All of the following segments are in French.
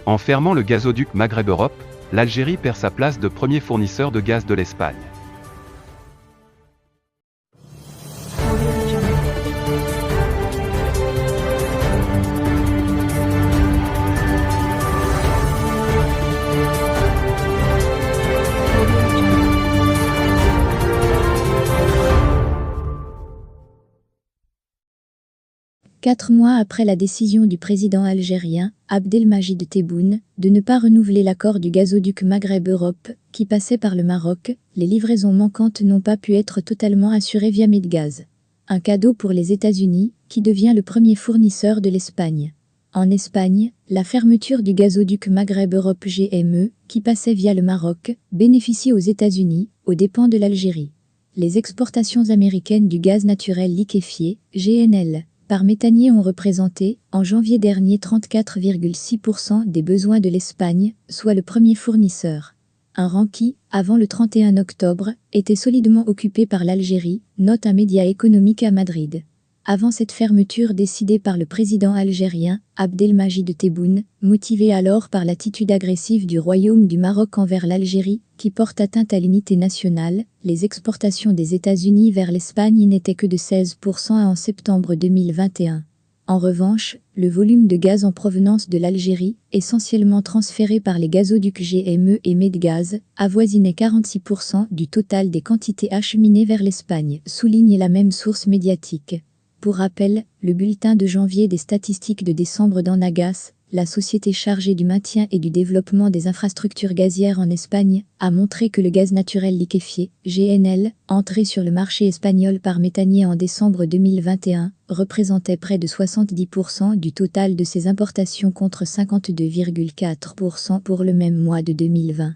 En fermant le gazoduc Maghreb-Europe, l'Algérie perd sa place de premier fournisseur de gaz de l'Espagne. Quatre mois après la décision du président algérien, Abdelmajid Tebboune, de ne pas renouveler l'accord du gazoduc Maghreb-Europe, qui passait par le Maroc, les livraisons manquantes n'ont pas pu être totalement assurées via Medgaz. Un cadeau pour les États-Unis, qui devient le premier fournisseur de l'Espagne. En Espagne, la fermeture du gazoduc Maghreb-Europe GME, qui passait via le Maroc, bénéficie aux États-Unis, aux dépens de l'Algérie. Les exportations américaines du gaz naturel liquéfié, GNL, par méthanier ont représenté, en janvier dernier 34,6% des besoins de l'Espagne, soit le premier fournisseur. Un rang qui, avant le 31 octobre, était solidement occupé par l'Algérie, note un média économique à Madrid. Avant cette fermeture décidée par le président algérien, Abdelmajid Tebboune, motivé alors par l'attitude agressive du Royaume du Maroc envers l'Algérie, qui porte atteinte à l'unité nationale, les exportations des États-Unis vers l'Espagne n'étaient que de 16% en septembre 2021. En revanche, le volume de gaz en provenance de l'Algérie, essentiellement transféré par les gazoducs GME et Medgaz, avoisinait 46% du total des quantités acheminées vers l'Espagne, souligne la même source médiatique. Pour rappel, le bulletin de janvier des statistiques de décembre d'Enagas, la société chargée du maintien et du développement des infrastructures gazières en Espagne, a montré que le gaz naturel liquéfié, GNL, entré sur le marché espagnol par méthanier en décembre 2021, représentait près de 70% du total de ses importations contre 52,4% pour le même mois de 2020.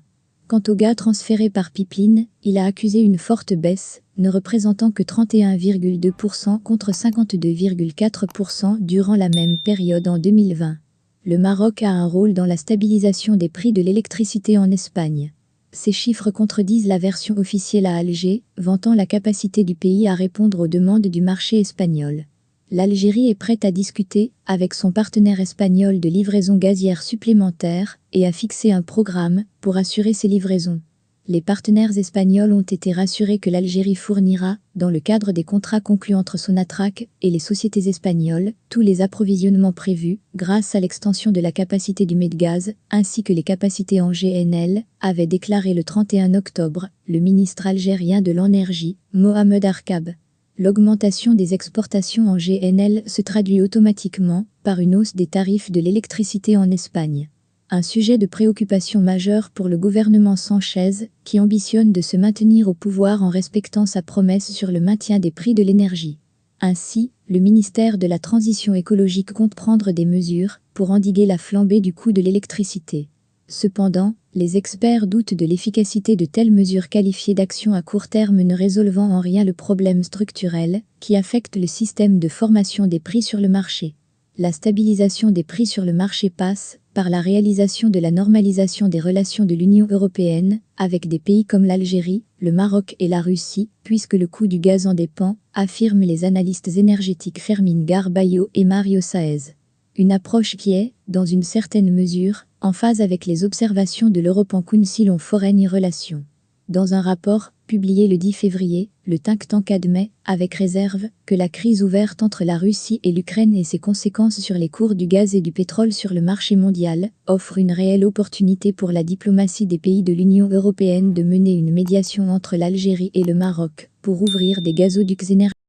Quant au gaz transféré par pipeline, il a accusé une forte baisse, ne représentant que 31,2% contre 52,4% durant la même période en 2020. Le Maroc a un rôle dans la stabilisation des prix de l'électricité en Espagne. Ces chiffres contredisent la version officielle à Alger, vantant la capacité du pays à répondre aux demandes du marché espagnol. L'Algérie est prête à discuter, avec son partenaire espagnol, de livraisons gazières supplémentaires et à fixer un programme pour assurer ces livraisons. Les partenaires espagnols ont été rassurés que l'Algérie fournira, dans le cadre des contrats conclus entre Sonatrach et les sociétés espagnoles, tous les approvisionnements prévus, grâce à l'extension de la capacité du Medgaz, ainsi que les capacités en GNL, avait déclaré le 31 octobre le ministre algérien de l'Énergie, Mohamed Arkab. L'augmentation des exportations en GNL se traduit automatiquement par une hausse des tarifs de l'électricité en Espagne. Un sujet de préoccupation majeur pour le gouvernement Sánchez, qui ambitionne de se maintenir au pouvoir en respectant sa promesse sur le maintien des prix de l'énergie. Ainsi, le ministère de la Transition écologique compte prendre des mesures pour endiguer la flambée du coût de l'électricité. Cependant, les experts doutent de l'efficacité de telles mesures qualifiées d'actions à court terme ne résolvant en rien le problème structurel qui affecte le système de formation des prix sur le marché. La stabilisation des prix sur le marché passe par la réalisation de la normalisation des relations de l'Union européenne avec des pays comme l'Algérie, le Maroc et la Russie, puisque le coût du gaz en dépend, affirment les analystes énergétiques Fermín Garballo et Mario Sáez. Une approche qui est, dans une certaine mesure, en phase avec les observations de l'European Council on Foreign Relations. Dans un rapport, publié le 10 février, le think tank admet, avec réserve, que la crise ouverte entre la Russie et l'Ukraine et ses conséquences sur les cours du gaz et du pétrole sur le marché mondial, offre une réelle opportunité pour la diplomatie des pays de l'Union européenne de mener une médiation entre l'Algérie et le Maroc, pour ouvrir des gazoducs énergétiques.